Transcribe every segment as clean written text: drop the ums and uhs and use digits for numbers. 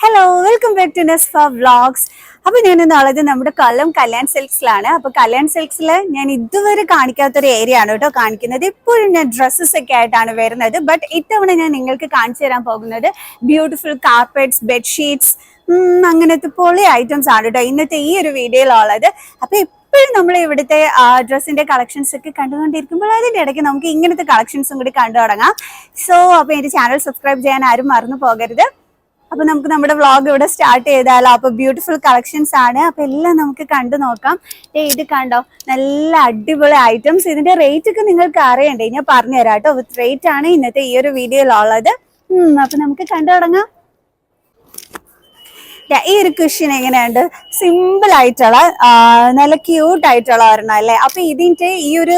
Hello, welcome back to Nesfa vlogs. അപ്പോൾ ഞാൻ ഇന്നുള്ളത് നമ്മുടെ കൊല്ലം കല്യാൺ സിൽക്സിലാണ്. അപ്പോൾ കല്യാൺ സിൽക്സിൽ ഞാൻ ഇതുവരെ കാണിക്കാത്തൊരു ഏരിയ ആണ് കേട്ടോ കാണിക്കുന്നത്. ഇപ്പോഴും ഞാൻ ഡ്രസ്സസ് ഒക്കെ ആയിട്ടാണ് വരുന്നത്. ബട്ട് ഇത്തവണ ഞാൻ നിങ്ങൾക്ക് കാണിച്ചു തരാൻ പോകുന്നത് ബ്യൂട്ടിഫുൾ കാർപ്പറ്റ്സ്, ബെഡ്ഷീറ്റ്സ്, അങ്ങനത്തെ പൊളി ഐറ്റംസ് ആണ് കേട്ടോ ഇന്നത്തെ ഈ ഒരു വീഡിയോയിലുള്ളത്. അപ്പോൾ ഇപ്പോഴും നമ്മൾ ഇവിടുത്തെ ഡ്രസ്സിന്റെ കളക്ഷൻസ് ഒക്കെ കണ്ടുകൊണ്ടിരിക്കുമ്പോൾ അതിൻ്റെ ഇടയ്ക്ക് നമുക്ക് ഇങ്ങനത്തെ കളക്ഷൻസും കൂടി കണ്ടു തുടങ്ങാം. അപ്പോൾ എൻ്റെ ചാനൽ സബ്സ്ക്രൈബ് ചെയ്യാൻ ആരും മറന്നു പോകരുത്. അപ്പൊ നമുക്ക് നമ്മുടെ വ്ളോഗ് ഇവിടെ സ്റ്റാർട്ട് ചെയ്താലോ. അപ്പൊ ബ്യൂട്ടിഫുൾ കളക്ഷൻസ് ആണ്. അപ്പൊ എല്ലാം നമുക്ക് കണ്ടു നോക്കാം. ഇത് കണ്ടോ, നല്ല അടിപൊളി ഐറ്റംസ്. ഇതിന്റെ റേറ്റ് ഒക്കെ നിങ്ങൾക്ക് അറിയണ്ടേ, ഞാൻ പറഞ്ഞുതരാം കേട്ടോ. വിത്ത് റേറ്റ് ആണ് ഇന്നത്തെ ഈ ഒരു വീഡിയോയിലുള്ളത്. അപ്പൊ നമുക്ക് കണ്ടു തുടങ്ങാം. ഈ ഒരു കുഷ്യൻ എങ്ങനെയുണ്ട്, സിമ്പിൾ ആയിട്ടുള്ള നല്ല ക്യൂട്ട് ആയിട്ടുള്ള ഒരെണ്ണം അല്ലേ. അപ്പൊ ഇതിന്റെ ഈ ഒരു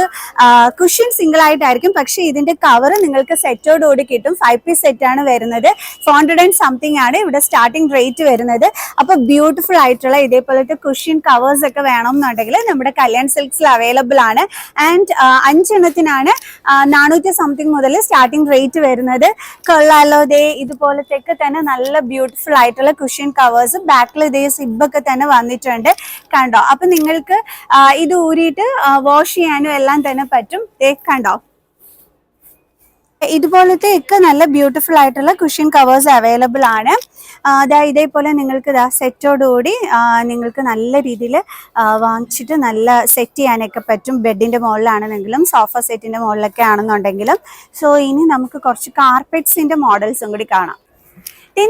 കുഷ്യൻ സിംഗിൾ ആയിട്ടായിരിക്കും, പക്ഷെ ഇതിന്റെ കവർ നിങ്ങൾക്ക് സെറ്റോടുകൂടി കിട്ടും. 5 പീസ് സെറ്റ് ആണ് വരുന്നത്. 400 സംതിങ് ആണ് ഇവിടെ സ്റ്റാർട്ടിംഗ് റേറ്റ് വരുന്നത്. അപ്പൊ ബ്യൂട്ടിഫുൾ ആയിട്ടുള്ള ഇതേപോലത്തെ കുഷ്യൻ കവേഴ്സ് ഒക്കെ വേണമെന്നുണ്ടെങ്കിൽ നമ്മുടെ കല്യാൺ സിൽക്സിൽ അവൈലബിൾ ആണ്. ആൻഡ് 5 എണ്ണത്തിനാണ് 400 സംതിങ് മുതൽ സ്റ്റാർട്ടിംഗ് റേറ്റ് വരുന്നത്. കൊള്ളാലോ. ഇതുപോലത്തെയൊക്കെ തന്നെ നല്ല ബ്യൂട്ടിഫുൾ ആയിട്ടുള്ള കുഷ്യൻ കവേഴ്സ്. ബാക്കിൽ ഇതേ സിബൊക്കെ തന്നെ വന്നിട്ടുണ്ട് കണ്ടോ. അപ്പൊ നിങ്ങൾക്ക് ഇത് ഊരിയിട്ട് വാഷ് ചെയ്യാനും എല്ലാം തന്നെ പറ്റും. കണ്ടോ, ഇതുപോലത്തെ ഒക്കെ നല്ല ബ്യൂട്ടിഫുൾ ആയിട്ടുള്ള കുഷ്യൻ കവേഴ്സ് അവൈലബിൾ ആണ്. ഇതേപോലെ നിങ്ങൾക്ക് സെറ്റോടുകൂടി നിങ്ങൾക്ക് നല്ല രീതിയിൽ വാങ്ങിച്ചിട്ട് നല്ല സെറ്റ് ചെയ്യാനൊക്കെ പറ്റും. ബെഡിന്റെ മുകളിലാണെന്നെങ്കിലും സോഫ സെറ്റിന്റെ മുകളിലൊക്കെ ആണെന്നുണ്ടെങ്കിലും. സോ ഇനി നമുക്ക് കുറച്ച് കാർപ്പറ്റ്സിന്റെ മോഡൽസും കൂടി കാണാം.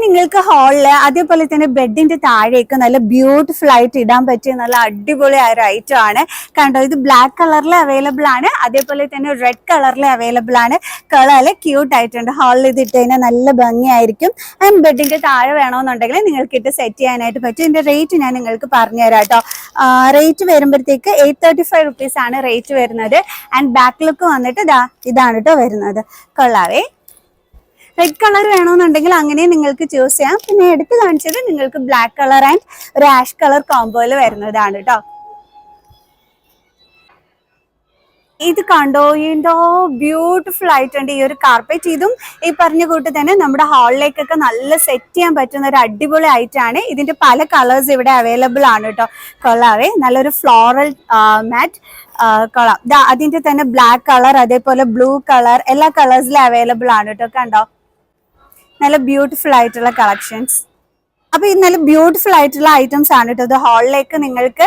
നിങ്ങൾക്ക് ഹാളില് അതേപോലെ തന്നെ ബെഡിന്റെ താഴേക്ക് നല്ല ബ്യൂട്ടിഫുൾ ആയിട്ട് ഇടാൻ പറ്റിയ നല്ല അടിപൊളി ഒരു ഐറ്റം ആണ് കണ്ടോ. ഇത് ബ്ലാക്ക് കളറിൽ അവൈലബിൾ ആണ്, അതേപോലെ തന്നെ റെഡ് കളറിൽ അവൈലബിൾ ആണ്. കളറിൽ ക്യൂട്ട് ആയിട്ടുണ്ട്. ഹാളിൽ ഇത് ഇട്ട് കഴിഞ്ഞാൽ നല്ല ഭംഗിയായിരിക്കും. ആൻഡ് ബെഡിന്റെ താഴെ വേണമെന്നുണ്ടെങ്കിൽ നിങ്ങൾക്ക് ഇട്ട് സെറ്റ് ചെയ്യാനായിട്ട് പറ്റും. ഇതിന്റെ റേറ്റ് ഞാൻ നിങ്ങൾക്ക് പറഞ്ഞുതരാം കേട്ടോ. റേറ്റ് വരുമ്പോഴത്തേക്ക് 835 റുപ്പീസ് ആണ് റേറ്റ് വരുന്നത്. ആൻഡ് ബാക്ക് ലുക്ക് വന്നിട്ട് ഇതാണ് കേട്ടോ വരുന്നത്. കൊള്ളാവേ. റെഡ് കളർ വേണമെന്നുണ്ടെങ്കിൽ അങ്ങനെ നിങ്ങൾക്ക് ചൂസ് ചെയ്യാം. പിന്നെ എടുത്ത് കാണിച്ചത് നിങ്ങൾക്ക് ബ്ലാക്ക് കളർ ആൻഡ് ഒരു ആഷ് കളർ കോംബോയിൽ വരുന്നതാണ് കേട്ടോ. ഇത് കണ്ടോ, എന്തോ ബ്യൂട്ടിഫുൾ ആയിട്ടുണ്ട് ഈ ഒരു കാർപ്പറ്റ്. ഇതും ഈ പറഞ്ഞ കൂട്ട് തന്നെ നമ്മുടെ ഹാളിലേക്കൊക്കെ നല്ല സെറ്റ് ചെയ്യാൻ പറ്റുന്ന ഒരു അടിപൊളി ഐറ്റം ആണ്. ഇതിന്റെ പല കളേഴ്സ് ഇവിടെ അവൈലബിൾ ആണ് കേട്ടോ. കൊള്ളാവേ. നല്ലൊരു ഫ്ലോറൽ മാറ്റ് കൊള്ളാം. അതിന്റെ തന്നെ ബ്ലാക്ക് കളർ, അതേപോലെ ബ്ലൂ കളർ, എല്ലാ കളേഴ്സിലും അവൈലബിൾ ആണ് കേട്ടോ. കണ്ടോ, നല്ല ബ്യൂട്ടിഫുൾ ആയിട്ടുള്ള കളക്ഷൻസ്. അപ്പൊ ഇത് നല്ല ബ്യൂട്ടിഫുൾ ആയിട്ടുള്ള ഐറ്റംസ് ആണ് കേട്ടോ. ഇത് ഹാളിലേക്ക് നിങ്ങൾക്ക്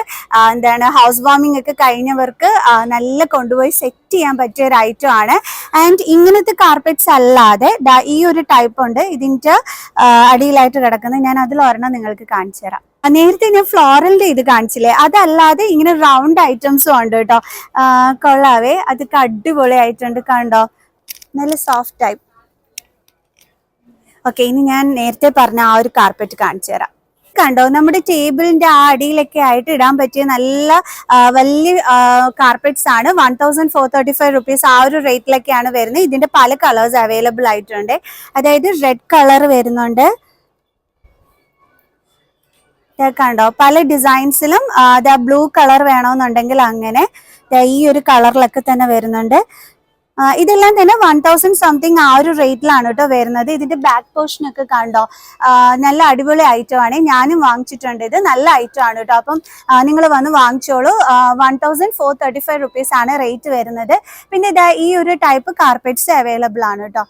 ഹൗസ് വാമിംഗ് ഒക്കെ കഴിഞ്ഞവർക്ക് നല്ല കൊണ്ടുപോയി സെറ്റ് ചെയ്യാൻ പറ്റിയ ഒരു ഐറ്റം ആണ്. ആൻഡ് ഇങ്ങനത്തെ കാർപ്പറ്റ്സ് അല്ലാതെ ഈ ഒരു ടൈപ്പ് ഉണ്ട് ഇതിന്റെ അടിയിലായിട്ട് കിടക്കുന്നത്. ഞാൻ അതിൽ ഒരെണ്ണം നിങ്ങൾക്ക് കാണിച്ചു തരാം. നേരത്തെ ഞാൻ ഫ്ലോറലിന്റെ ഇത് കാണിച്ചില്ലേ, അതല്ലാതെ ഇങ്ങനെ റൗണ്ട് ഐറ്റംസും ഉണ്ട് കേട്ടോ. കൊള്ളാവേ. അതൊക്കെ അടിപൊളി ആയിട്ടുണ്ട് കണ്ടോ, നല്ല സോഫ്റ്റ് ടൈപ്പ്. ഓക്കെ, ഇനി ഞാൻ നേരത്തെ പറഞ്ഞ ആ ഒരു കാർപ്പറ്റ് കാണിച്ചു തരാം. കണ്ടോ, നമ്മുടെ ടേബിളിന്റെ ആ അടിയിലൊക്കെ ആയിട്ട് ഇടാൻ പറ്റിയ നല്ല വലിയ കാർപ്പറ്റ്സ് ആണ്. 1435 റുപ്പീസ് ആ ഒരു റേറ്റിലൊക്കെയാണ് വരുന്നത്. ഇതിന്റെ പല കളേഴ്സ് അവൈലബിൾ ആയിട്ടുണ്ട്. അതായത് റെഡ് കളർ വരുന്നുണ്ട് കണ്ടോ, പല ഡിസൈൻസിലും. ബ്ലൂ കളർ വേണമെന്നുണ്ടെങ്കിൽ അങ്ങനെ ഈ ഒരു കളറിലൊക്കെ തന്നെ വരുന്നുണ്ട്. ഇതെല്ലാം തന്നെ 1000 സംതിങ് ആ ഒരു റേറ്റിലാണ് കേട്ടോ വരുന്നത്. ഇതിന്റെ ബാക്ക് പോർഷൻ ഒക്കെ കണ്ടോ, നല്ല അടിപൊളി ഐറ്റം ആണ്. ഞാനും വാങ്ങിച്ചിട്ടുണ്ട്. ഇത് നല്ല ഐറ്റം ആണ് കേട്ടോ. അപ്പം നിങ്ങൾ വന്ന് വാങ്ങിച്ചോളൂ. 1435 റുപ്പീസ് ആണ് റേറ്റ് വരുന്നത്. പിന്നെ ഈ ഒരു ടൈപ്പ് കാർപ്പറ്റ്സ് അവൈലബിൾ ആണ് കേട്ടോ.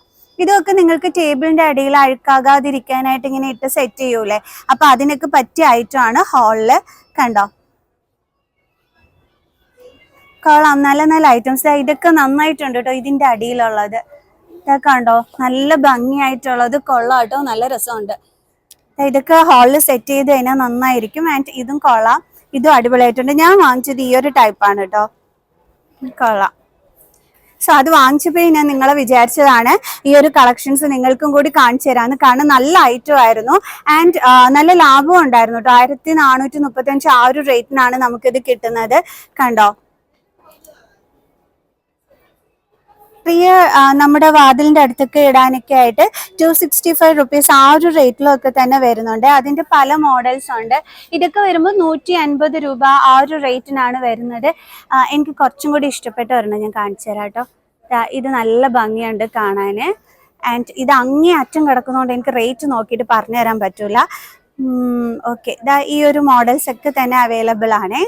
ഇതൊക്കെ നിങ്ങൾക്ക് ടേബിളിന്റെ അടിയിൽ അഴുക്കാകാതിരിക്കാനായിട്ട് ഇങ്ങനെ ഇട്ട് സെറ്റ് ചെയ്യൂലേ, അപ്പൊ അതിനൊക്കെ പറ്റിയ ഐറ്റം ആണ്. ഹാളില് കണ്ടോ, കൊള്ളാം. നല്ല നല്ല ഐറ്റംസ്. ഇതൊക്കെ നന്നായിട്ടുണ്ട് കേട്ടോ. ഇതിന്റെ അടിയിലുള്ളത് ഇതൊക്കെ കണ്ടോ, നല്ല ഭംഗിയായിട്ടുള്ളത്. കൊള്ളാം കേട്ടോ, നല്ല രസമുണ്ട്. ഇതൊക്കെ ഹാളിൽ സെറ്റ് ചെയ്ത് കഴിഞ്ഞാൽ നന്നായിരിക്കും. ആൻഡ് ഇതും കൊള്ളാം, ഇതും അടിപൊളിയായിട്ടുണ്ട്. ഞാൻ വാങ്ങിച്ചത് ഈ ഒരു ടൈപ്പാണ് കേട്ടോ. കൊള്ളാം. സോ അത് വാങ്ങിച്ചപ്പോൾ ഞാൻ നിങ്ങളെ വിചാരിച്ചതാണ് ഈ ഒരു കളക്ഷൻസ് നിങ്ങൾക്കും കൂടി കാണിച്ചു തരാമെന്ന്. കാരണം നല്ല ഐറ്റം ആയിരുന്നു. ആൻഡ് നല്ല ലാഭവും ഉണ്ടായിരുന്നു കേട്ടോ. 1435 ആ ഒരു റേറ്റിനാണ് നമുക്കിത് കിട്ടുന്നത് കണ്ടോ. പ്രിയ നമ്മുടെ വാതിലിന്റെ അടുത്തൊക്കെ ഇടാനൊക്കെ ആയിട്ട് 265 റുപ്പീസ് ആ ഒരു റേറ്റിലൊക്കെ തന്നെ വരുന്നുണ്ട്. അതിന്റെ പല മോഡൽസ് ഉണ്ട്. ഇതൊക്കെ വരുമ്പോൾ 150 രൂപ ആ ഒരു റേറ്റിനാണ് വരുന്നത്. എനിക്ക് കുറച്ചും കൂടി ഇഷ്ടപ്പെട്ട ഒരെണ്ണം ഞാൻ കാണിച്ചു തരാം കേട്ടോ. ഇത് നല്ല ഭംഗിയുണ്ട് കാണാന്. ആൻഡ് ഇത് അങ്ങേ അറ്റം കിടക്കുന്നതുകൊണ്ട് എനിക്ക് റേറ്റ് നോക്കിയിട്ട് പറഞ്ഞു തരാൻ പറ്റൂല. ഓക്കെ, ഈ ഒരു മോഡൽസ് ഒക്കെ തന്നെ അവൈലബിൾ ആണ്.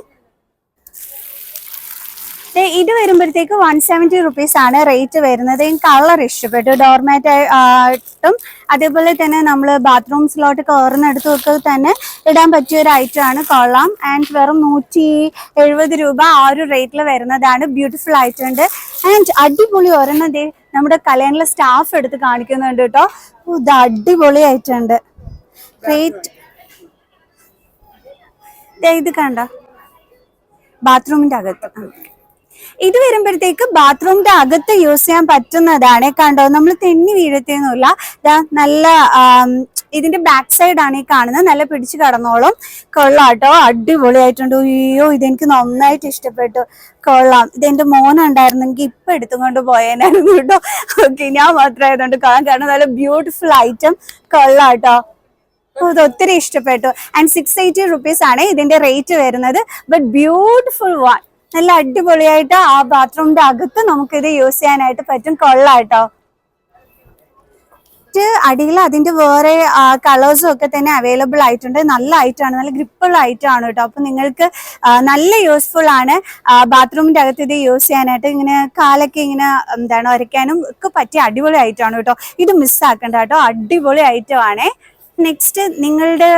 ഇത് വരുമ്പോഴത്തേക്ക് 170 റുപ്പീസ് ആണ് റേറ്റ് വരുന്നത്. കളർ ഇഷ്ടപ്പെട്ടു, ഡോർമാറ്റ് ആയിട്ടും അതേപോലെ തന്നെ നമ്മൾ ബാത്റൂംസിലോട്ട് കയറുന്നിടത്തുമൊക്കെ തന്നെ ഇടാൻ പറ്റിയ ഒരു ഐറ്റം ആണ്. കൊള്ളാം. ആൻഡ് വെറും 170 രൂപ ആ ഒരു റേറ്റിൽ വരുന്നതാണ്. ബ്യൂട്ടിഫുൾ ആയിട്ടുണ്ട്. ആൻഡ് അടിപൊളി ഒരെണ്ണം നമ്മുടെ കല്യാണിലെ സ്റ്റാഫ് എടുത്ത് കാണിക്കുന്നുണ്ട് കേട്ടോ. ഇത് അടിപൊളി ആയിട്ടുണ്ട്. റേറ്റ് ഇത് കണ്ട ബാത്റൂമിന്റെ അകത്ത്. ഇത് വരുമ്പോഴത്തേക്ക് ബാത്റൂമിന്റെ അകത്ത് യൂസ് ചെയ്യാൻ പറ്റുന്നതാണ്. കണ്ടോ, നമ്മൾ തെന്നി വീഴത്തൊന്നുമില്ല. നല്ല ഇതിന്റെ ബാക്ക് സൈഡ് ആണ് ഈ കാണുന്നത്. നല്ല പിടിച്ചു കടന്നോളും. കൊള്ളാട്ടോ, അടിപൊളിയായിട്ടുണ്ട്. അയ്യോ, ഇതെനിക്ക് നന്നായിട്ട് ഇഷ്ടപ്പെട്ടു. കൊള്ളാം. ഇതെന്റെ മോനുണ്ടായിരുന്നെങ്കിൽ ഇപ്പൊ എടുത്തുകൊണ്ട് പോയേനായിരുന്നു കേട്ടോ. ഓക്കെ, ഞാൻ മാത്രമായതുകൊണ്ട് കൊള്ളാം. കാരണം നല്ല ബ്യൂട്ടിഫുൾ ഐറ്റം. കൊള്ളാട്ടോ, ഇത് ഒത്തിരി ഇഷ്ടപ്പെട്ടു. ആൻഡ് 680 റുപ്പീസ് ആണ് ഇതിന്റെ റേറ്റ് വരുന്നത്. But beautiful one. നല്ല അടിപൊളിയായിട്ട് ആ ബാത്റൂമിന്റെ അകത്ത് നമുക്കിത് യൂസ് ചെയ്യാനായിട്ട് പറ്റും. കൊള്ളാട്ടോ. അടിയിൽ അതിന്റെ വേറെ കളേഴ്സും ഒക്കെ തന്നെ അവൈലബിൾ ആയിട്ടുണ്ട്. നല്ല ഐറ്റമാണ്, നല്ല ഗ്രിപ്പുള്ള ഐറ്റം ആണ് കേട്ടോ. അപ്പൊ നിങ്ങൾക്ക് നല്ല യൂസ്ഫുൾ ആണ് ബാത്റൂമിന്റെ അകത്ത് ഇത് യൂസ് ചെയ്യാനായിട്ട്. ഇങ്ങനെ കാലൊക്കെ ഇങ്ങനെ ഉരയ്ക്കാനും ഒക്കെ പറ്റിയ അടിപൊളി ഐറ്റം ആണ് കേട്ടോ. ഇത് മിസ്സാക്കണ്ട കേട്ടോ, അടിപൊളി ഐറ്റം ആണ്. നെക്സ്റ്റ്, നിങ്ങളുടെ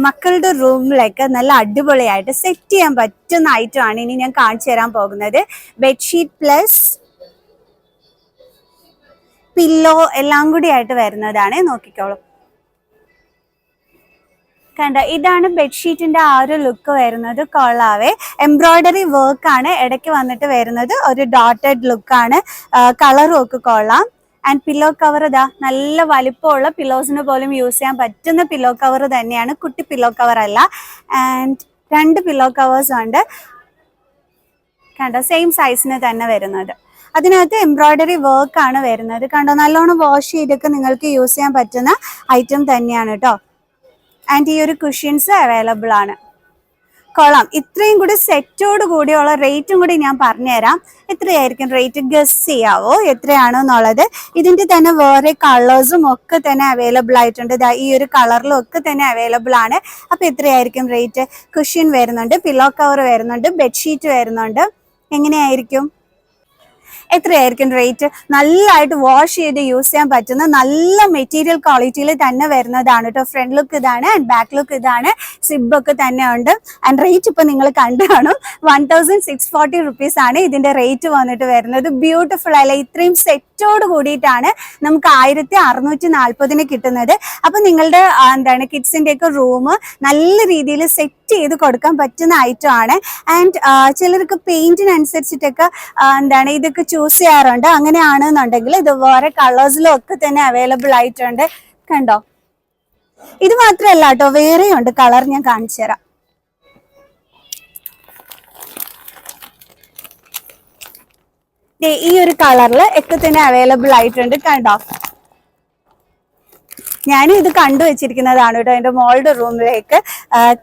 മക്കളുടെ റൂമിലേക്ക് നല്ല അടിപൊളിയായിട്ട് സെറ്റ് ചെയ്യാൻ പറ്റുന്ന ഐറ്റം ആണ് ഇനി ഞാൻ കാണിച്ചു തരാൻ പോകുന്നത്. ബെഡ്ഷീറ്റ് പ്ലസ് പില്ലോ എല്ലാം കൂടി ആയിട്ട് വരുന്നതാണ്. നോക്കിക്കോളൂ. കണ്ട, ഇതാണ് ബെഡ്ഷീറ്റിന്റെ ആ ഒരു ലുക്ക് വരുന്നത്. കൊള്ളാവേ. എംബ്രോയിഡറി വർക്ക് ആണ് ഇടയ്ക്ക് വന്നിട്ട് വരുന്നത്. ഒരു ഡോട്ടഡ് ലുക്കാണ്. കളറും ഒക്കെ കൊള്ളാം. ആൻഡ് പില്ലോ കവർ നല്ല വലിപ്പമുള്ള പില്ലോസിന് പോലും യൂസ് ചെയ്യാൻ പറ്റുന്ന പില്ലോ കവർ തന്നെയാണ്. കുട്ടി പില്ലോ കവർ അല്ല. ആൻഡ് 2 പില്ലോ കവേഴ്സ് ഉണ്ട്. കണ്ടോ, സെയിം സൈസിന് തന്നെ വരുന്നത്. അതിനകത്ത് എംബ്രോയിഡറി വർക്ക് ആണ് വരുന്നത്. കണ്ടോ, നല്ലോണം വാഷ് ചെയ്തൊക്കെ നിങ്ങൾക്ക് യൂസ് ചെയ്യാൻ പറ്റുന്ന ഐറ്റം തന്നെയാണ് കേട്ടോ. ആൻഡ് ഈ ഒരു കുഷ്യൻസ് അവൈലബിൾ ആണ്. കൊള്ളാം. ഇത്രയും കൂടി സെറ്റോട് കൂടിയുള്ള റേറ്റും കൂടി ഞാൻ പറഞ്ഞുതരാം. എത്രയായിരിക്കും റേറ്റ് ഗസ് ചെയ്യാവോ എത്രയാണെന്നുള്ളത്? ഇതിന്റെ തന്നെ വേറെ കളേഴ്സും ഒക്കെ തന്നെ അവൈലബിൾ ആയിട്ടുണ്ട്. ഈ ഒരു കളറിലും ഒക്കെ തന്നെ അവൈലബിൾ ആണ്. അപ്പൊ എത്രയായിരിക്കും റേറ്റ്? കുഷ്യൻ വരുന്നുണ്ട്, പില്ലോ കവർ വരുന്നുണ്ട്, ബെഡ്ഷീറ്റ് വരുന്നുണ്ട്. എങ്ങനെയായിരിക്കും? എത്രയായിരിക്കും റേറ്റ്? നല്ലതായിട്ട് വാഷ് ചെയ്ത് യൂസ് ചെയ്യാൻ പറ്റുന്ന നല്ല മെറ്റീരിയൽ ക്വാളിറ്റിയിൽ തന്നെ വരുന്നതാണ് കേട്ടോ. ഫ്രണ്ട് ലുക്ക് ഇതാണ് ആൻഡ് ബാക്ക് ലുക്ക് ഇതാണ്. സിബ് ഒക്കെ തന്നെ ഉണ്ട്. ആൻഡ് റേറ്റ് ഇപ്പൊ നിങ്ങൾ കണ്ടു കാണും. 1640 റുപ്പീസ് ആണ് ഇതിന്റെ റേറ്റ് വന്നിട്ട് വരുന്നത്. ബ്യൂട്ടിഫുൾ അല്ല? ഇത്രയും സെറ്റോട് കൂടിയിട്ടാണ് നമുക്ക് 1640 കിട്ടുന്നത്. അപ്പൊ നിങ്ങളുടെ കിഡ്സിന്റെ ഒക്കെ റൂം നല്ല രീതിയിൽ സെറ്റ് ചെയ്ത് കൊടുക്കാൻ പറ്റുന്ന ഐറ്റം ആണ്. ആൻഡ് ചിലർക്ക് പെയിന്റിനനുസരിച്ചിട്ടൊക്കെ ഇതൊക്കെ ചൂസ് ചെയ്യാറുണ്ട്. അങ്ങനെയാണെന്നുണ്ടെങ്കിൽ ഇത് വേറെ കളേഴ്സിലും ഒക്കെ തന്നെ അവൈലബിൾ ആയിട്ടുണ്ട്. കണ്ടോ, ഇത് മാത്രമല്ല കേട്ടോ, വേറെയുണ്ട് കളർ. ഞാൻ കാണിച്ചു തരാം. ഈ ഒരു കളറിൽ ഒക്കെ തന്നെ അവൈലബിൾ ആയിട്ടുണ്ട്. കണ്ടോ, ഞാനും ഇത് കണ്ടു വെച്ചിരിക്കുന്നതാണ് കേട്ടോ എൻ്റെ മോളുടെ റൂമിലേക്ക്.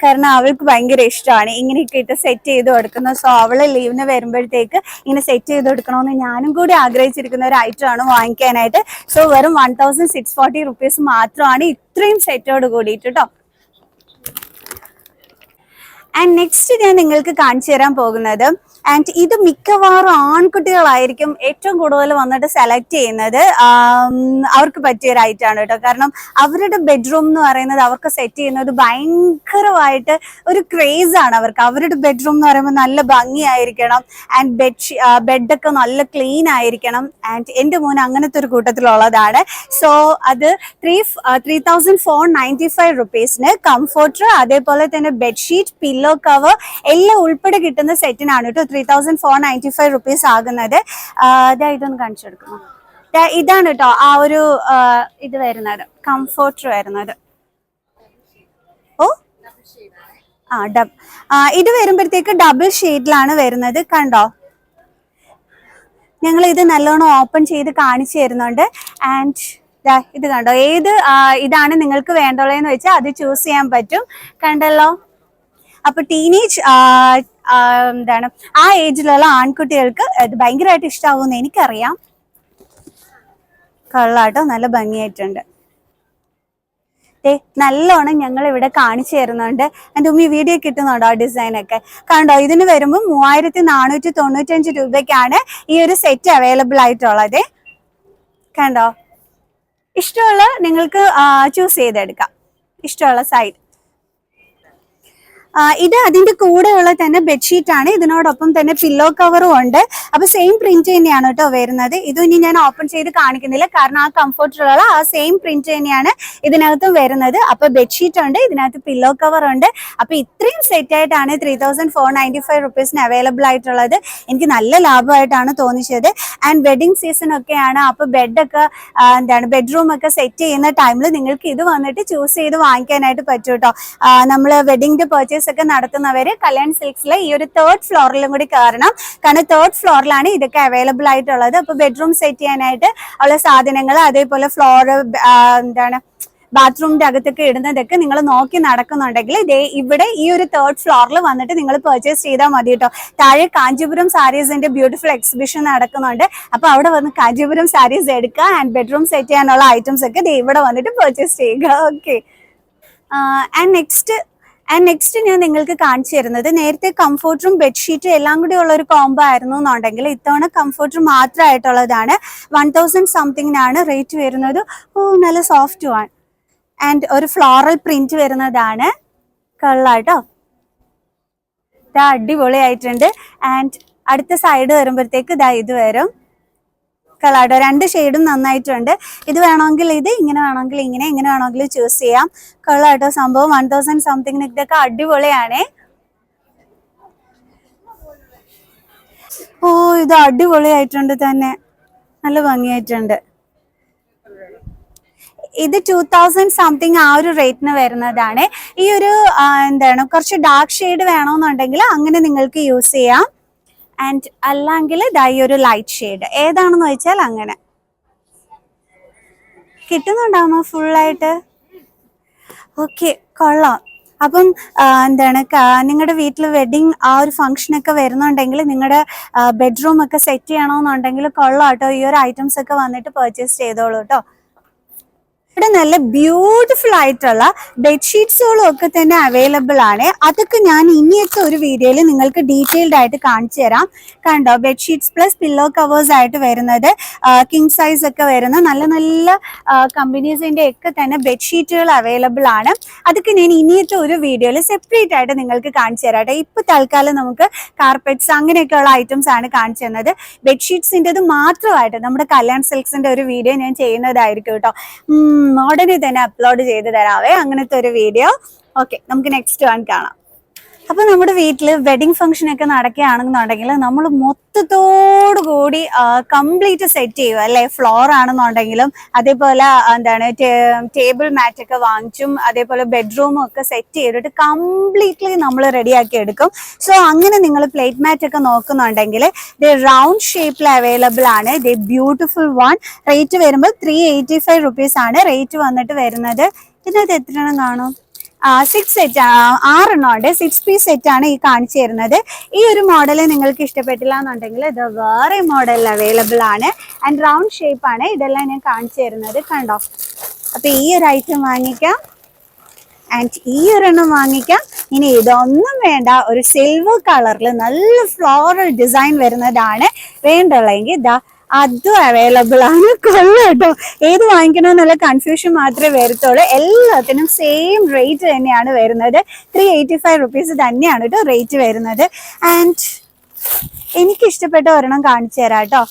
കാരണം അവൾക്ക് ഭയങ്കര ഇഷ്ടമാണ് ഇങ്ങനെയൊക്കെ ഇട്ട് സെറ്റ് ചെയ്ത് കൊടുക്കുന്നത്. സോ അവള് ലീവിന് വരുമ്പോഴത്തേക്ക് ഇങ്ങനെ സെറ്റ് ചെയ്ത് കൊടുക്കണമെന്ന് ഞാനും കൂടി ആഗ്രഹിച്ചിരിക്കുന്ന ഒരു ഐറ്റം ആണ് വാങ്ങിക്കാനായിട്ട്. സോ വെറും 1640 റുപ്പീസ് മാത്രമാണ് ഇത്രയും സെറ്റോട് കൂടിയിട്ട് കേട്ടോ. ആൻഡ് നെക്സ്റ്റ് ഞാൻ നിങ്ങൾക്ക് കാണിച്ചു തരാൻ പോകുന്നത്, ആൻഡ് ഇത് മിക്കവാറും ആൺകുട്ടികളായിരിക്കും ഏറ്റവും കൂടുതൽ വന്നിട്ട് സെലക്ട് ചെയ്യുന്നത്. അവർക്ക് പറ്റിയൊരു ഐറ്റം ആണ് കേട്ടോ. കാരണം അവരുടെ ബെഡ്റൂം എന്ന് പറയുന്നത് അവർക്ക് സെറ്റ് ചെയ്യുന്നത് ഭയങ്കരമായിട്ട് ഒരു ക്രേസ് ആണ് അവർക്ക്. അവരുടെ ബെഡ്റൂം എന്ന് പറയുമ്പോൾ നല്ല ഭംഗിയായിരിക്കണം. ആൻഡ് ബെഡൊക്കെ നല്ല ക്ലീൻ ആയിരിക്കണം. ആൻഡ് എൻ്റെ മോൻ അങ്ങനത്തെ ഒരു കൂട്ടത്തിലുള്ളതാണ്. സോ അത് 3495 റുപ്പീസിന് കംഫോർട്ടർ, അതേപോലെ തന്നെ ബെഡ്ഷീറ്റ്, പില്ലോ കവർ എല്ലാം ഉൾപ്പെടെ കിട്ടുന്ന സെറ്റിനാണ് കേട്ടോ 3495 റുപ്പീസ് ആകുന്നത്. ഇതൊന്ന് കാണിച്ചു കൊടുക്കുന്നു. ഇതാണ് കേട്ടോ ആ ഒരു ഇത് വരുന്നത്, കംഫോർട്ടർ വരുന്നത്. ഇത് വരുമ്പോഴത്തേക്ക് ഡബിൾ ഷെയ്ഡിലാണ് വരുന്നത്. കണ്ടോ, ഞങ്ങൾ ഇത് നല്ലോണം ഓപ്പൺ ചെയ്ത് കാണിച്ചു തരുന്നുണ്ട്. ആൻഡ് ഇത് കണ്ടോ, ഏത് ഇതാണ് നിങ്ങൾക്ക് വേണ്ടുള്ളതെന്ന് വെച്ചാൽ അത് ചൂസ് ചെയ്യാൻ പറ്റും. കണ്ടല്ലോ. അപ്പൊ ടീനേജ് ആ ഏജിലുള്ള ആൺകുട്ടികൾക്ക് ഇത് ഭയങ്കരമായിട്ട് ഇഷ്ടാവുമെന്ന് എനിക്കറിയാം. കൊള്ളാട്ടോ, നല്ല ഭംഗിയായിട്ടുണ്ട്. നല്ലോണം ഞങ്ങൾ ഇവിടെ കാണിച്ചു തരുന്നുണ്ട്. എൻ്റെ ഉമ്മി വീഡിയോ കിട്ടുന്നുണ്ടോ ആ ഡിസൈനൊക്കെ കണ്ടോ? ഇതിന് വരുമ്പോൾ 3495 രൂപയ്ക്കാണ് ഈ ഒരു സെറ്റ് അവൈലബിൾ ആയിട്ടുള്ളത്. കണ്ടോ? ഇഷ്ടമുള്ള നിങ്ങൾക്ക് ചൂസ് ചെയ്തെടുക്കാം, ഇഷ്ടമുള്ള സൈഡ്. ഇത് അതിന്റെ കൂടെയുള്ള തന്നെ ബെഡ്ഷീറ്റ് ആണ്. ഇതിനോടൊപ്പം തന്നെ പില്ലോ കവറും ഉണ്ട്. അപ്പൊ സെയിം പ്രിന്റ് തന്നെയാണ് കേട്ടോ വരുന്നത്. ഇത് ഇനി ഞാൻ ഓപ്പൺ ചെയ്ത് കാണിക്കുന്നില്ല, കാരണം ആ കംഫർട്ടിലുള്ള ആ സെയിം പ്രിന്റ് തന്നെയാണ് ഇതിനകത്തും വരുന്നത്. അപ്പൊ ബെഡ്ഷീറ്റ് ഉണ്ട്, ഇതിനകത്ത് പില്ലോ കവർ ഉണ്ട്. അപ്പൊ ഇത്രയും സെറ്റ് ആയിട്ടാണ് 3495 റുപ്പീസിന് അവൈലബിൾ ആയിട്ടുള്ളത്. എനിക്ക് നല്ല ലാഭമായിട്ടാണ് തോന്നിച്ചത്. ആൻഡ് വെഡിങ് സീസൺ ഒക്കെയാണ്. അപ്പൊ ബെഡൊക്കെ ബെഡ്റൂം ഒക്കെ സെറ്റ് ചെയ്യുന്ന ടൈമിൽ നിങ്ങൾക്ക് ഇത് വന്നിട്ട് ചൂസ് ചെയ്ത് വാങ്ങിക്കാനായിട്ട് പറ്റും കേട്ടോ. നമ്മൾ വെഡിങ്ങിന്റെ പർച്ചേസ് ഒക്കെ നടത്തുന്നവര് കല്യാൺ സിൽക്സിലെ ഈ ഒരു 3rd ഫ്ലോറിലും കൂടി കയറണം, കാരണം 3rd ഫ്ലോറിലാണ് ഇതൊക്കെ അവൈലബിൾ ആയിട്ടുള്ളത്. അപ്പൊ ബെഡ്റൂം സെറ്റ് ചെയ്യാനായിട്ട് ഉള്ള സാധനങ്ങൾ, അതേപോലെ ബാത്റൂമിന്റെ അകത്തൊക്കെ ഇടുന്നതൊക്കെ നിങ്ങൾ നോക്കി നടക്കുന്നുണ്ടെങ്കിൽ ഇവിടെ ഈ ഒരു 3rd ഫ്ലോറിൽ വന്നിട്ട് നിങ്ങൾ പർച്ചേസ് ചെയ്താൽ മതി കേട്ടോ. താഴെ കാഞ്ചീപുരം സാരീസിന്റെ ബ്യൂട്ടിഫുൾ എക്സിബിഷൻ നടക്കുന്നുണ്ട്. അപ്പൊ അവിടെ വന്ന് കാഞ്ചീപുരം സാരീസ് എടുക്കുക. ആൻഡ് ബെഡ്റൂം സെറ്റ് ചെയ്യാനുള്ള ഐറ്റംസ് ഒക്കെ ഇവിടെ വന്നിട്ട് പർച്ചേസ് ചെയ്യുക. ഓക്കെ. ആൻഡ് നെക്സ്റ്റ് ഞാൻ നിങ്ങൾക്ക് കാണിച്ചു തരുന്നത്, നേരത്തെ കംഫോർട്ടറും ബെഡ്ഷീറ്റും എല്ലാം കൂടി ഉള്ള ഒരു കോംബോ ആയിരുന്നു എന്നുണ്ടെങ്കിൽ ഇത്തവണ കംഫോർട്ടർ മാത്രമായിട്ടുള്ളതാണ്. 1000 സംതിങ്ങിനാണ് റേറ്റ് വരുന്നത്. നല്ല സോഫ്റ്റ് വൺ ആൻഡ് ഒരു ഫ്ലോറൽ പ്രിന്റ് വരുന്നതാണ്. കൊള്ളാട്ടോ, അടിപൊളിയായിട്ടുണ്ട്. ആൻഡ് അടുത്ത സൈഡ് വരുമ്പോഴത്തേക്ക് ഇത് വരും. കളാട്ടോ, 2 ഷെയ്ഡും നന്നായിട്ടുണ്ട്. ഇത് വേണമെങ്കിൽ ഇത്, ഇങ്ങനെ വേണമെങ്കിൽ ഇങ്ങനെ, എങ്ങനെ വേണമെങ്കിൽ ചൂസ് ചെയ്യാം. കളാട്ടോ, സംഭവം 1000 സംതിങ്ങിന് ഇതൊക്കെ അടിപൊളിയാണേ. ഇത് അടിപൊളിയായിട്ടുണ്ട് തന്നെ, നല്ല ഭംഗിയായിട്ടുണ്ട്. ഇത് 2000 സംതിങ് ആ ഒരു റേറ്റിന് വരുന്നതാണ്. ഈ ഒരു കുറച്ച് ഡാർക്ക് ഷെയ്ഡ് വേണമെന്നുണ്ടെങ്കിൽ അങ്ങനെ നിങ്ങൾക്ക് യൂസ് ചെയ്യാം. ആൻഡ് അല്ലെങ്കിൽ ഈ ഒരു ലൈറ്റ് ഷെയ്ഡ് ഏതാണെന്ന് വെച്ചാൽ അങ്ങനെ കിട്ടുന്നുണ്ടാവുമോ ഫുള്ളായിട്ട്? ഓക്കെ, കൊള്ളാം. അപ്പം നിങ്ങളുടെ വീട്ടിൽ വെഡിങ് ആ ഒരു ഫംഗ്ഷനൊക്കെ വരുന്നുണ്ടെങ്കിൽ നിങ്ങളുടെ ബെഡ്റൂം ഒക്കെ സെറ്റ് ചെയ്യണമെന്നുണ്ടെങ്കിൽ കൊള്ളാം കേട്ടോ. ഈ ഒരു ഐറ്റംസ് ഒക്കെ വന്നിട്ട് പർച്ചേസ് ചെയ്തോളൂ കേട്ടോ. ഇവിടെ നല്ല ബ്യൂട്ടിഫുൾ ആയിട്ടുള്ള ബെഡ്ഷീറ്റ്സുകളും ഒക്കെ തന്നെ അവൈലബിൾ ആണ്. അതൊക്കെ ഞാൻ ഇനിയൊക്കെ ഒരു വീഡിയോയിൽ നിങ്ങൾക്ക് ഡീറ്റെയിൽഡ് ആയിട്ട് കാണിച്ചു തരാം. കണ്ടോ, ബെഡ്ഷീറ്റ്സ് പ്ലസ് പില്ലോ കവേഴ്സ് ആയിട്ട് വരുന്നത്, കിങ് സൈസ് ഒക്കെ വരുന്ന നല്ല നല്ല കമ്പനീസിന്റെ ഒക്കെ തന്നെ ബെഡ്ഷീറ്റുകൾ അവൈലബിൾ ആണ്. അതൊക്കെ ഞാൻ ഇനിയത്തെ ഒരു വീഡിയോയിൽ സെപ്പറേറ്റ് ആയിട്ട് നിങ്ങൾക്ക് കാണിച്ചു തരാം. ഇപ്പൊ തൽക്കാലം നമുക്ക് കാർപ്പറ്റ്സ് അങ്ങനെയൊക്കെയുള്ള ഐറ്റംസ് ആണ് കാണിച്ചു തന്നത്. ബെഡ്ഷീറ്റ്സിൻ്റെത് മാത്രമായിട്ട് നമ്മുടെ കല്യാൺ സിൽക്സിന്റെ ഒരു വീഡിയോ ഞാൻ ചെയ്യുന്നതായിരിക്കും കേട്ടോ. ഉടനെ തന്നെ അപ്ലോഡ് ചെയ്ത് തരാവേ അങ്ങനത്തെ ഒരു വീഡിയോ. ഓക്കെ, നമുക്ക് നെക്സ്റ്റ് വൺ കാണാം. അപ്പൊ നമ്മുടെ വീട്ടില് വെഡിങ് ഫംഗ്ഷൻ ഒക്കെ നടക്കുകയാണെന്നുണ്ടെങ്കിൽ നമ്മൾ മൊത്തത്തോടു കൂടി കംപ്ലീറ്റ് സെറ്റ് ചെയ്യും അല്ലെ. ഫ്ലോർ ആണെന്നുണ്ടെങ്കിലും അതേപോലെ ടേബിൾ മാറ്റ് ഒക്കെ വാങ്ങിച്ചും അതേപോലെ ബെഡ്റൂമും ഒക്കെ സെറ്റ് ചെയ്തിട്ട് കംപ്ലീറ്റ്ലി നമ്മൾ റെഡിയാക്കി എടുക്കും. സോ അങ്ങനെ നിങ്ങൾ പ്ലേറ്റ് മാറ്റ് ഒക്കെ നോക്കുന്നുണ്ടെങ്കിൽ റൗണ്ട് ഷേപ്പിൽ അവൈലബിൾ ആണ്. Beautiful one. റേറ്റ് വരുമ്പോൾ 385 റുപ്പീസ് ആണ് റേറ്റ് വന്നിട്ട് വരുന്നത്. ഇതിനകത്ത് എത്ര എണ്ണം കാണും? 6 സെറ്റ്, 6 എണ്ണം ഉണ്ട്. 6 പീസ് സെറ്റ് ആണ് ഈ കാണിച്ചു തരുന്നത്. ഈ ഒരു മോഡൽ നിങ്ങൾക്ക് ഇഷ്ടപ്പെട്ടില്ല എന്നുണ്ടെങ്കിൽ ഇത് വേറെ മോഡൽ അവൈലബിൾ ആണ്. ആൻഡ് റൗണ്ട് ഷേപ്പ് ആണ്. ഇതെല്ലാം ഞാൻ കാണിച്ചു തരുന്നത്. കണ്ടോ, അപ്പൊ ഈ ഒരു ഐറ്റം വാങ്ങിക്കാം. ആൻഡ് ഈ ഒരെണ്ണം വാങ്ങിക്കാം. ഇനി ഇതൊന്നും വേണ്ട, ഒരു സിൽവർ കളറിൽ നല്ല ഫ്ലോറൽ ഡിസൈൻ വരുന്നതാണ് വേണ്ടുള്ളെങ്കിൽ അതും അവൈലബിൾ ആണ്. കൊള്ളാട്ടോ, ഏത് വാങ്ങിക്കണമെന്നുള്ള കൺഫ്യൂഷൻ മാത്രമേ വരത്തുള്ളൂ. എല്ലാത്തിനും സെയിം റേറ്റ് തന്നെയാണ് വരുന്നത്. 385 റുപ്പീസ് തന്നെയാണ് കേട്ടോ റേറ്റ് വരുന്നത്. ആൻഡ് എനിക്ക് ഇഷ്ടപ്പെട്ട ഒരെണ്ണം കാണിച്ചു തരാം കേട്ടോ.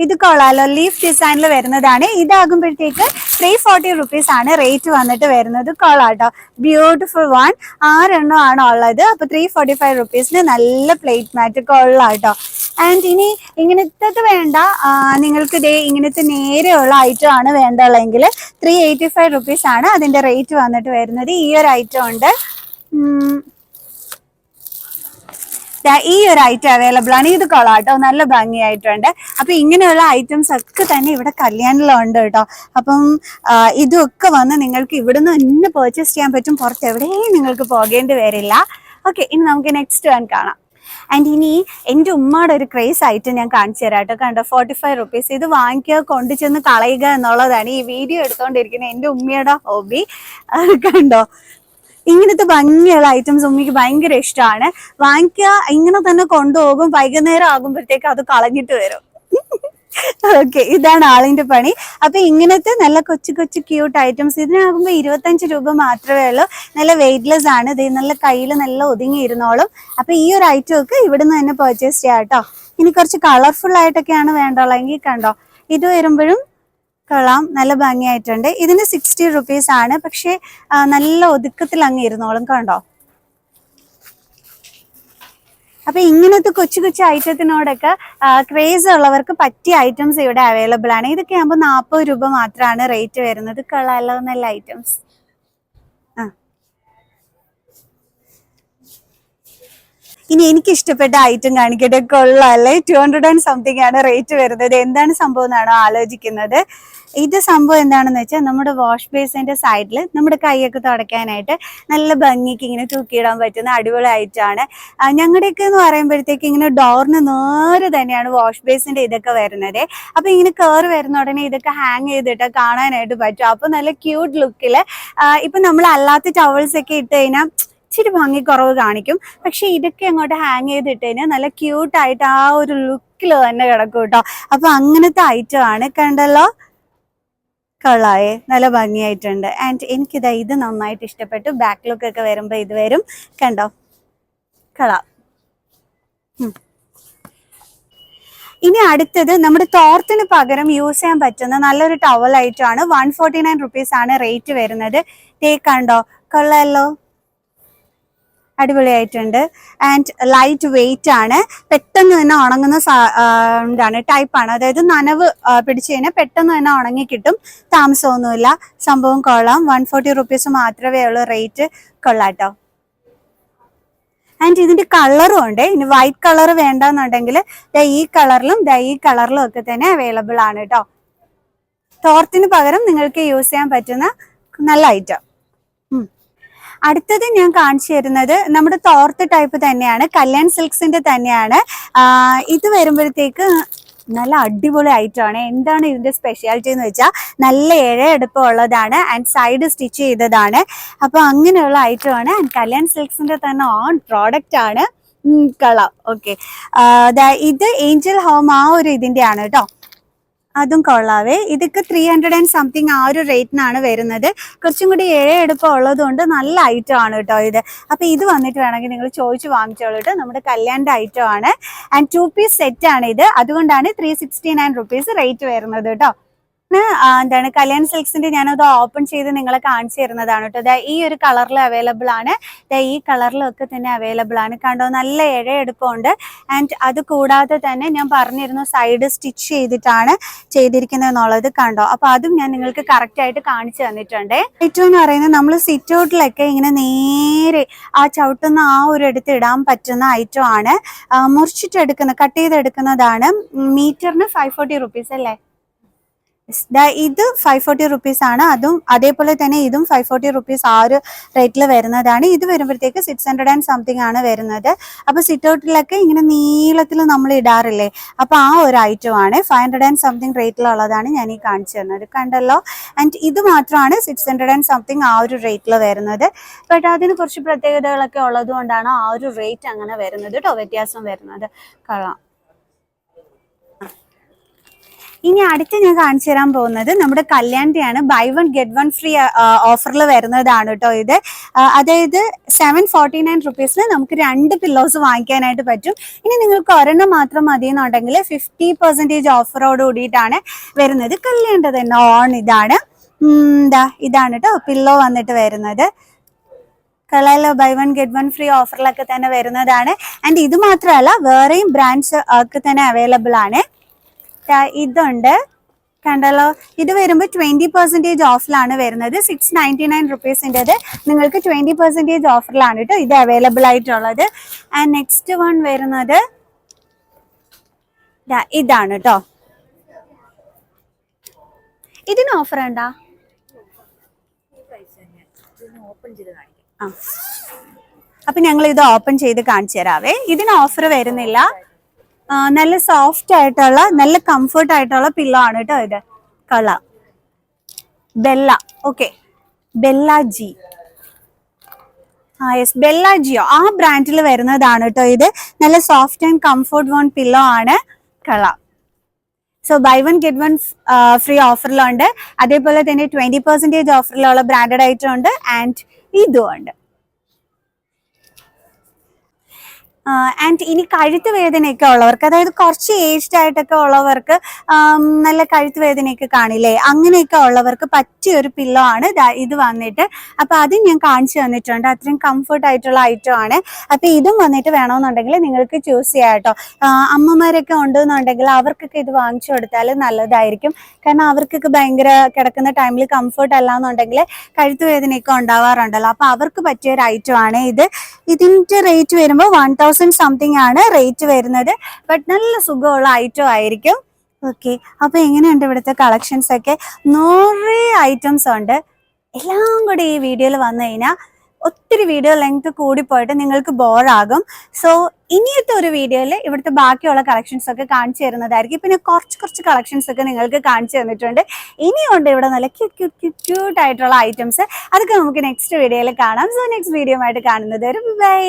ഇത് കൊള്ളാലോ, ലീഫ് ഡിസൈനിൽ വരുന്നതാണ്. ഇതാകുമ്പോഴത്തേക്ക് 340 റുപ്പീസ് ആണ് റേറ്റ് വന്നിട്ട് വരുന്നത്. കൊള്ളാട്ടോ, ബ്യൂട്ടിഫുൾ വൺ. 6 എണ്ണം ആണ് ഉള്ളത്. അപ്പൊ 345 റുപ്പീസിന് നല്ല പ്ലേറ്റ് മാറ്റ്. കൊള്ളാട്ടോ. ആൻഡ് ഇനി ഇങ്ങനത്തെ വേണ്ട, നിങ്ങൾക്ക് ഇങ്ങനത്തെ നേരെയുള്ള ഐറ്റം ആണ് വേണ്ടുള്ളെങ്കിൽ 385 റുപ്പീസ് ആണ് അതിന്റെ റേറ്റ് വന്നിട്ട് വരുന്നത്. ഈ ഒരു ഐറ്റം ഉണ്ട്. ഈ ഒരു ഐറ്റം അവൈലബിൾ ആണ്. ഇത് കൊള്ളാട്ടോ, നല്ല ഭംഗിയായിട്ടുണ്ട്. അപ്പൊ ഇങ്ങനെയുള്ള ഐറ്റംസ് ഒക്കെ തന്നെ ഇവിടെ കല്യാണിലുണ്ട് കേട്ടോ. അപ്പം ഇതൊക്കെ വന്ന് നിങ്ങൾക്ക് ഇവിടുന്ന് തന്നെ പർച്ചേസ് ചെയ്യാൻ പറ്റും. പുറത്ത് എവിടെയും നിങ്ങൾക്ക് പോകേണ്ടി വരില്ല. ഓക്കെ, ഇനി നമുക്ക് നെക്സ്റ്റ് വൺ കാണാം. ആൻഡ് ഇനി എൻ്റെ ഉമ്മയുടെ ഒരു ക്രേസ് ആയിട്ട് ഞാൻ കാണിച്ചു തരാം കേട്ടോ. കണ്ടോ, 45 റുപ്പീസ്. ഇത് വാങ്ങിക്കുക, കൊണ്ടു ചെന്ന് കളയുക എന്നുള്ളതാണ് ഈ വീഡിയോ എടുത്തോണ്ടിരിക്കുന്ന എൻ്റെ ഉമ്മയുടെ ഹോബി. കണ്ടോ, ഇങ്ങനത്തെ ഭംഗിയുള്ള ഐറ്റംസ് ഉമ്മിക്ക് ഭയങ്കര ഇഷ്ടമാണ്. വാങ്ങിക്കുക, ഇങ്ങനെ തന്നെ കൊണ്ടുപോകും, വൈകുന്നേരം ആകുമ്പോഴത്തേക്ക് അത് കളഞ്ഞിട്ട് വരും. ഓക്കെ, ഇതാണ് ആളിന്റെ പണി. അപ്പൊ ഇങ്ങനത്തെ നല്ല കൊച്ചു കൊച്ചു ക്യൂട്ട് ഐറ്റംസ് ഇതിനാകുമ്പോ 25 രൂപ മാത്രമേ ഉള്ളൂ. നല്ല വെയിറ്റ്ലെസ് ആണ്. ഇത് നല്ല കയ്യിൽ നല്ല ഒതുങ്ങിയിരുന്നോളും. അപ്പൊ ഈ ഒരു ഐറ്റം ഒക്കെ ഇവിടുന്ന് തന്നെ പർച്ചേസ് ചെയ്യാം കേട്ടോ. ഇനി കുറച്ച് കളർഫുൾ ആയിട്ടൊക്കെയാണ് വേണ്ടുള്ളെങ്കിൽ കണ്ടോ, ഇത് വരുമ്പോഴും കൊള്ളാം, നല്ല ഭംഗിയായിട്ടുണ്ട്. ഇതിന് 60 റുപ്പീസ് ആണ്. പക്ഷെ നല്ല ഒതുക്കത്തിൽ അങ്ങ് ഇരുന്നോളും. കണ്ടോ, അപ്പൊ ഇങ്ങനത്തെ കൊച്ചു കൊച്ചു ഐറ്റത്തിനോടൊക്കെ ക്രേസ് ഉള്ളവർക്ക് പറ്റിയ ഐറ്റംസ് ഇവിടെ അവൈലബിൾ ആണ്. ഇതൊക്കെ ആകുമ്പോൾ 40 രൂപ മാത്രമാണ് റേറ്റ് വരുന്നത്. കൊള്ളാലോ, നല്ല ഐറ്റംസ്. ഇനി എനിക്ക് ഇഷ്ടപ്പെട്ട ഐറ്റം കാണിക്കട്ടെ. കൊള്ളാല്ലേ, 200 and something ആണ് റേറ്റ് വരുന്നത്. എന്താണ് സംഭവം എന്നാണോ ആലോചിക്കുന്നത്? ഇത് സംഭവം എന്താണെന്ന് വെച്ചാൽ നമ്മുടെ വാഷ് ബേസിന്റെ സൈഡിൽ നമ്മുടെ കൈയൊക്കെ തുടയ്ക്കാനായിട്ട് നല്ല ഭംഗിക്ക് ഇങ്ങനെ തൂക്കിയിടാൻ പറ്റുന്ന അടിപൊളി ഐറ്റമാണ്. ഞങ്ങളുടെയൊക്കെ എന്ന് പറയുമ്പോഴത്തേക്ക് ഇങ്ങനെ ഡോറിന് നേരെ തന്നെയാണ് വാഷ് ബേസിന്റെ ഇതൊക്കെ വരുന്നത്. അപ്പൊ ഇങ്ങനെ കയറി വരുന്ന ഉടനെ ഇതൊക്കെ ഹാങ് ചെയ്തിട്ട് കാണാനായിട്ട് പറ്റും. അപ്പൊ നല്ല ക്യൂട്ട് ലുക്കില് ഇപ്പൊ നമ്മൾ അല്ലാത്ത ടവൽസ് ഒക്കെ ഇട്ട് കഴിഞ്ഞാൽ ഇച്ചിരി ഭംഗി കുറവ് കാണിക്കും. പക്ഷെ ഇതൊക്കെ അങ്ങോട്ട് ഹാങ് ചെയ്തിട്ട് കഴിഞ്ഞാൽ നല്ല ക്യൂട്ടായിട്ട് ആ ഒരു ലുക്കിൽ തന്നെ കിടക്കും കേട്ടോ. അപ്പൊ അങ്ങനത്തെ ഐറ്റം ആണ്. കണ്ടല്ലോ, കൊള്ളായേ, നല്ല ഭംഗിയായിട്ടുണ്ട്. ആൻഡ് എനിക്കിതാ ഇത് നന്നായിട്ട് ഇഷ്ടപ്പെട്ടു. ബാക്ക് ലുക്ക് ഒക്കെ വരുമ്പോ ഇത് വരും. കണ്ടോ, കൊള്ളാം. ഇനി അടുത്തത് നമ്മുടെ തോർത്തിന് പകരം യൂസ് ചെയ്യാൻ പറ്റുന്ന നല്ലൊരു ടവൽ ഐറ്റം ആണ്. 149 റുപ്പീസ് ആണ് റേറ്റ് വരുന്നത്. കണ്ടോ, കൊള്ളാലോ, അടിപൊളിയായിട്ടുണ്ട്. ആൻഡ് ലൈറ്റ് വെയിറ്റ് ആണ്. പെട്ടെന്ന് തന്നെ ഉണങ്ങുന്ന എന്താണ് ടൈപ്പാണ്. അതായത് നനവ് പിടിച്ചു കഴിഞ്ഞാൽ പെട്ടെന്ന് തന്നെ ഉണങ്ങി കിട്ടും, താമസമൊന്നുമില്ല. സംഭവം കൊള്ളാം. 140 റുപ്പീസ് മാത്രമേ ഉള്ളൂ റേറ്റ്. കൊള്ളാട്ടോ. ആൻഡ് ഇതിന്റെ കളറും ഉണ്ട്. ഇനി വൈറ്റ് കളർ വേണ്ടെന്നുണ്ടെങ്കിൽ ഈ കളറിലും ഈ കളറിലും ഒക്കെ തന്നെ അവൈലബിൾ ആണ് കേട്ടോ. തോർത്തിന് പകരം നിങ്ങൾക്ക് യൂസ് ചെയ്യാൻ പറ്റുന്ന നല്ല ഐറ്റം. അടുത്തത് ഞാൻ കാണിച്ചു തരുന്നത് നമ്മുടെ തോർത്ത് ടൈപ്പ് തന്നെയാണ്. കല്യാൺ സിൽക്സിന്റെ തന്നെയാണ്. ഇത് വരുമ്പോഴത്തേക്ക് നല്ല അടിപൊളി ഐറ്റമാണ്. എന്താണ് ഇതിന്റെ സ്പെഷ്യാലിറ്റി എന്ന് വെച്ചാൽ നല്ല ഇഴയെടുപ്പം ഉള്ളതാണ് ആൻഡ് സൈഡ് സ്റ്റിച്ച് ചെയ്തതാണ്. അപ്പൊ അങ്ങനെയുള്ള ഐറ്റമാണ്. ആൻഡ് കല്യാൺ സിൽക്സിന്റെ തന്നെ ഓൺ പ്രോഡക്റ്റ് ആണ്. Colour okay. ഇത് ഏഞ്ചൽ ഹോം ആ ഒരു ഇതിന്റെ ആണ് കേട്ടോ. അതും കൊള്ളാവേ. ഇതൊക്കെ 300 and something ആ ഒരു റേറ്റിനാണ് വരുന്നത്. കുറച്ചും കൂടി ഇഴയെടുപ്പം ഉള്ളത് കൊണ്ട് നല്ല ഐറ്റം ആണ് കേട്ടോ ഇത്. അപ്പൊ ഇത് വന്നിട്ട് വേണമെങ്കിൽ നിങ്ങൾ ചോദിച്ചു വാങ്ങിച്ചോളൂ കേട്ടോ. നമ്മുടെ കല്യാണിന്റെ ഐറ്റം ആണ്. ആൻഡ് 2 പീസ് സെറ്റ് ആണ് ഇത്. അതുകൊണ്ടാണ് 369 റുപ്പീസ് റേറ്റ് വരുന്നത് കേട്ടോ. എന്താണ് കല്യാൺ സിൽക്സിന്റെ ഞാനത് ഓപ്പൺ ചെയ്ത് നിങ്ങളെ കാണിച്ചു തരുന്നതാണ് കേട്ടോ. ഈ ഒരു കളറിൽ അവൈലബിൾ ആണ്. ഈ കളറിലൊക്കെ തന്നെ അവൈലബിൾ ആണ്. കണ്ടോ, നല്ല ഇഴയെടുപ്പമുണ്ട്. ആൻഡ് അത് കൂടാതെ തന്നെ ഞാൻ പറഞ്ഞിരുന്നു സൈഡ് സ്റ്റിച്ച് ചെയ്തിട്ടാണ് ചെയ്തിരിക്കുന്നത് എന്നുള്ളത്. കണ്ടോ, അപ്പൊ അതും ഞാൻ നിങ്ങൾക്ക് കറക്റ്റ് ആയിട്ട് കാണിച്ചു തന്നിട്ടുണ്ട്. ഏറ്റവും എന്ന് പറയുന്നത് നമ്മൾ സിറ്റ് ഔട്ടിലൊക്കെ ഇങ്ങനെ നേരെ ആ ചവിട്ടുന്ന ആ ഒരു എടുത്ത് ഇടാൻ പറ്റുന്ന ഐറ്റം ആണ്. മുറിച്ചിട്ടെടുക്കുന്ന കട്ട് ചെയ്തെടുക്കുന്നതാണ്. മീറ്ററിന് 540 റുപ്പീസ് അല്ലേ? ഇത് 540 റുപ്പീസ് ആണ്. അതും അതേപോലെ തന്നെ ഇതും 540 റുപ്പീസ് ആ ഒരു റേറ്റിൽ വരുന്നതാണ്. ഇത് വരുമ്പോഴത്തേക്ക് 600 and something ആണ് വരുന്നത്. അപ്പൊ സിറ്റ് ഔട്ടിലൊക്കെ ഇങ്ങനെ നീളത്തിൽ നമ്മൾ ഇടാറില്ലേ, അപ്പൊ ആ ഒരു ഐറ്റം ആണ്. 500 and something റേറ്റിലുള്ളതാണ് ഞാൻ ഈ കാണിച്ചു തരുന്നത്. കണ്ടല്ലോ. ആൻഡ് ഇത് മാത്രമാണ് 600 and something ആ ഒരു റേറ്റിൽ വരുന്നത്. ബട്ട് അതിന് കുറച്ച് പ്രത്യേകതകളൊക്കെ ഉള്ളത് കൊണ്ടാണ് ആ ഒരു റേറ്റ് അങ്ങനെ വരുന്നത് കേട്ടോ, വ്യത്യാസം വരുന്നത്. കൊള്ളാം. ഇനി അടുത്ത് ഞാൻ കാണിച്ചു തരാൻ പോകുന്നത് നമ്മുടെ കല്യാണിന്റെയാണ്. ബൈ 1 get 1 ഫ്രീ ഓഫറിൽ വരുന്നതാണ് കേട്ടോ ഇത്. അതായത് 749 റുപ്പീസിന് നമുക്ക് 2 പില്ലോസ് വാങ്ങിക്കാനായിട്ട് പറ്റും. ഇനി നിങ്ങൾക്ക് ഒരെണ്ണം മാത്രം മതി എന്നുണ്ടെങ്കിൽ 50% ഓഫറോട് കൂടിയിട്ടാണ് വരുന്നത്. കല്യാണിന്റെ തന്നെ ഓൺ ഇതാണ്. ഇതാണ് കേട്ടോ പില്ലോ വന്നിട്ട് വരുന്നത്. കളയിലോ ബൈ 1 get 1 ഫ്രീ ഓഫറിലൊക്കെ തന്നെ വരുന്നതാണ്. ആൻഡ് ഇത് മാത്രമല്ല വേറെയും ബ്രാൻഡ്സ് ഒക്കെ തന്നെ അവൈലബിൾ ആണ്. ഇതുണ്ട്, കണ്ടല്ലോ. ഇത് വരുമ്പോൾ 20% ഓഫിലാണ് വരുന്നത്. 699 റുപ്പീസിൻ്റെത് നിങ്ങൾക്ക് 20% ഓഫറിലാണ് കേട്ടോ ഇത് അവൈലബിൾ ആയിട്ടുള്ളത്. ആൻഡ് നെക്സ്റ്റ് വൺ വരുന്നത് ഇതാണ് കേട്ടോ. ഇതിന് ഓഫർ ഉണ്ടോ? അപ്പൊ ഞങ്ങൾ ഇത് ഓപ്പൺ ചെയ്ത് കാണിച്ചു തരാവേ. ഇതിന് ഓഫർ വരുന്നില്ല. നല്ല സോഫ്റ്റ് ആയിട്ടുള്ള നല്ല കംഫർട്ട് ആയിട്ടുള്ള പില്ലോ ആണ് കേട്ടോ. ഇത് കളർ ബെല്ല. ഓക്കെ, ബെല്ല ജി. യെസ്, ബെല്ല ജിയോ ആ ബ്രാൻഡിൽ വരുന്നതാണ് കേട്ടോ. ഇത് നല്ല soft and comfort one pillow ആണ്. Colour. So buy one get one free ഓഫറിലുണ്ട്. അതേപോലെ തന്നെ 20% ഓഫറിലുള്ള ബ്രാൻഡഡ് ഐറ്റം ഉണ്ട്. ആൻഡ് ഇതും ഉണ്ട്. ആൻഡ് ഇനി കഴുത്ത് വേദനയൊക്കെ ഉള്ളവർക്ക്, അതായത് കുറച്ച് ഏജ്ഡ് ആയിട്ടൊക്കെ ഉള്ളവർക്ക് നല്ല കഴുത്ത് വേദനയൊക്കെ കാണില്ലേ, അങ്ങനെയൊക്കെ ഉള്ളവർക്ക് പറ്റിയ ഒരു പില്ലോ ആണ് ഇത് വന്നിട്ട്. അപ്പോൾ അതും ഞാൻ കാണിച്ചു തന്നിട്ടുണ്ട്. അത്രയും കംഫർട്ട് ആയിട്ടുള്ള ഐറ്റം ആണ്. അപ്പോൾ ഇതും വന്നിട്ട് വേണമെന്നുണ്ടെങ്കിൽ നിങ്ങൾക്ക് ചൂസ് ചെയ്യാം കേട്ടോ. അമ്മമാരൊക്കെ ഉണ്ടെന്നുണ്ടെങ്കിൽ അവർക്കൊക്കെ ഇത് വാങ്ങിച്ചു കൊടുത്താൽ നല്ലതായിരിക്കും. കാരണം അവർക്കൊക്കെ ഭയങ്കര കിടക്കുന്ന ടൈമിൽ കംഫർട്ട് അല്ല എന്നുണ്ടെങ്കിൽ കഴുത്ത് വേദനയൊക്കെ ഉണ്ടാവാറുണ്ടല്ലോ. അപ്പോൾ അവർക്ക് പറ്റിയ ഒരു ഐറ്റം ആണ് ഇത്. ഇതിൻ്റെ റേറ്റ് വരുമ്പോൾ 1000 സംതിങ് ആണ് റേറ്റ് വരുന്നത്. ബട്ട് നല്ല സുഖമുള്ള ഐറ്റം ആയിരിക്കും. ഓക്കെ, അപ്പൊ എങ്ങനെയുണ്ട് ഇവിടുത്തെ കളക്ഷൻസ് ഒക്കെ? നിറയെ ഐറ്റംസ് ഉണ്ട്. എല്ലാം കൂടി ഈ വീഡിയോയിൽ വന്നു കഴിഞ്ഞാൽ ഒത്തിരി വീഡിയോ ലെങ്ത് കൂടിപ്പോയിട്ട് നിങ്ങൾക്ക് ബോറാകും. സോ ഇനിയത്തെ ഒരു വീഡിയോയിൽ ഇവിടുത്തെ ബാക്കിയുള്ള കളക്ഷൻസ് ഒക്കെ കാണിച്ചു തരുന്നതായിരിക്കും. പിന്നെ കുറച്ച് കളക്ഷൻസ് ഒക്കെ നിങ്ങൾക്ക് കാണിച്ചു തന്നിട്ടുണ്ട്. ഇനിയുണ്ട് ഇവിടെ നല്ല ക്യൂട്ട് ആയിട്ടുള്ള ഐറ്റംസ്. അതൊക്കെ നമുക്ക് നെക്സ്റ്റ് വീഡിയോയിൽ കാണാം. സോ നെക്സ്റ്റ് വീഡിയോ ആയിട്ട് കാണുന്നത്. ബൈ.